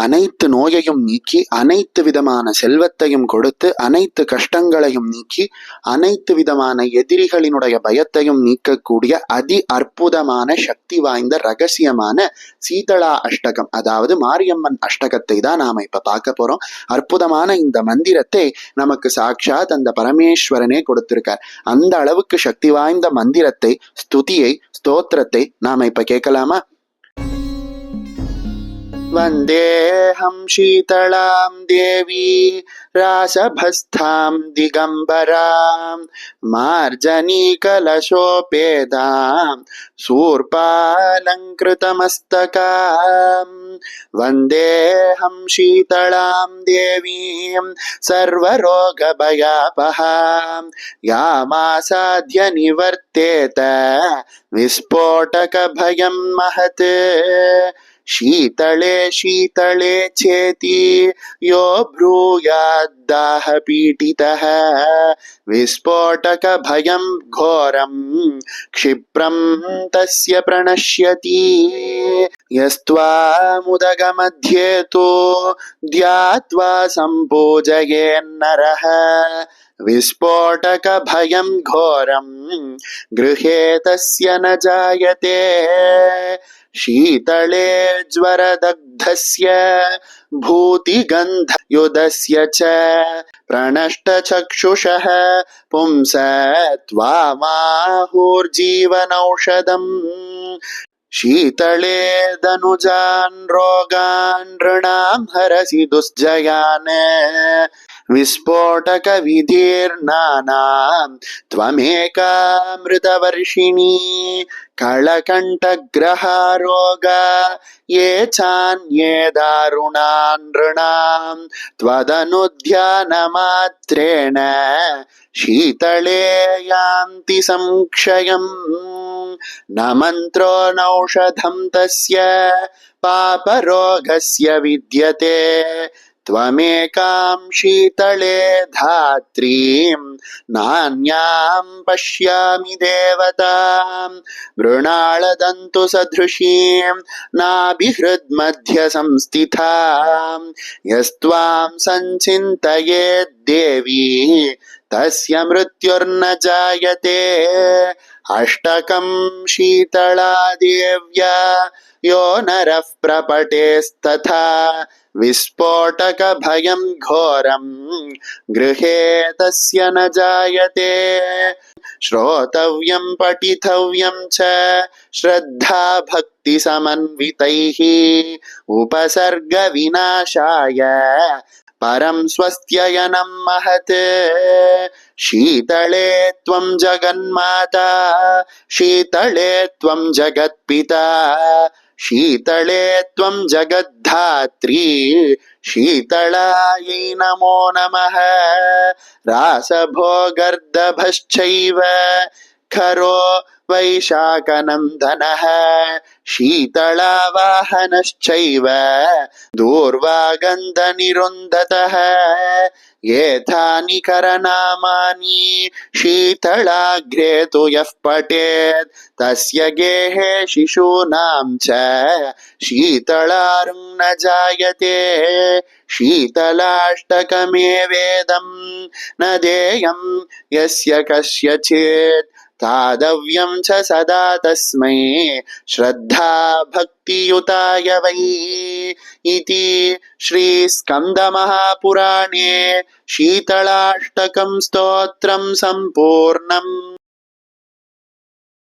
அனைத்து நோயையும் நீக்கி அனைத்து விதமான செல்வத்தையும் கொடுத்து அனைத்து கஷ்டங்களையும் நீக்கி அனைத்து விதமான எதிரிகளினுடைய பயத்தையும் நீக்கக்கூடிய அதி அற்புதமான சக்தி வாய்ந்த ரகசியமான சீதளா அஷ்டகம், அதாவது மாரியம்மன் அஷ்டகத்தை தான் நாம இப்ப பார்க்க போறோம். அற்புதமான இந்த மந்திரத்தை நமக்கு சாட்சாத் அந்த பரமேஸ்வரனே கொடுத்திருக்கார். அந்த அளவுக்கு சக்தி வாய்ந்த மந்திரத்தை, ஸ்துதியை, ஸ்தோத்திரத்தை நாம இப்ப கேட்கலாமா? वन्देऽहं शीतलां देवी रासभस्थां दिगम्बरां मार्जनीकलशोपेदां शूर्पालङ्कृतमस्तकां वन्देऽहं शीतलां देवीं सर्वरोगभयापहां यामासाद्य निवर्तेत विस्फोटकभयं महत् शीतले शीतले चेति यो ब्रूयाद्दाहपीडितः विस्फोटकभयं घोरं क्षिप्रं तस्य प्रणश्यति यस्त्वामुदगमध्ये तु ध्यात्वा सम्पूजयेन्नरः विस्फोटकभयं घोरं गृहे तस्य न जायते शीतले ज्वरदग्धस्य भूतिगन्धयुधस्य च प्रणष्टचक्षुषः पुंसत्वामाहुर्जीवनौषधम् शीतले दनुजान् रोगान् नृणां हरसि दुश्जयान् विस्फोटकविधिर्नानां त्वमेकामृतवर्षिणी कळकण्ठग्रहारोगा ये चान्ये दारुणान् नृणां त्वदनुध्यानमात्रेण शीतले यान्ति संक्षयम् न मन्त्रो नौषधं तस्य पापरोगस्य विद्यते त्वमेकां शीतले धात्रीं नान्यां पश्यामि देवतां मृणालदन्तु सदृशीं नाभिहृद्मध्ये संस्थितां यस्त्वां सञ्चिन्तयेद्देवी तस्य मृत्युर्न जायते अष्टकं शीतला देव्या यो नरः प्रपटेस्तथा विस्फोटकभयं घोरं गृहे तस्य न जायते श्रोतव्यं पठितव्यं च श्रद्धा भक्ति समन्वितैः उपसर्गविनाशाय परं स्वस्त्ययनं महत् शीतले त्वं जगन्माता शीतले त्वं जगत्पिता शीतले त्वं जगद्धात्री शीतलायै नमो नमः रासभोगर्दभश्चैव खरो वैशाखनन्दनः शीतलावाहनश्चैव दूर्वागन्धनिरुन्धतः एतानि करनामानि शीतलाग्रे तु यः पठेत् तस्य गेहे शिशूनां च शीतलार्ं न जायते शीतलाष्टकमेवेदं न देयं यस्य कस्यचित् तादव्यं च सदा तस्मै श्रद्धा भक्तियुताय वै इति श्रीस्कन्दमहापुराणे शीतलाष्टकं स्तोत्रं सम्पूर्णम्।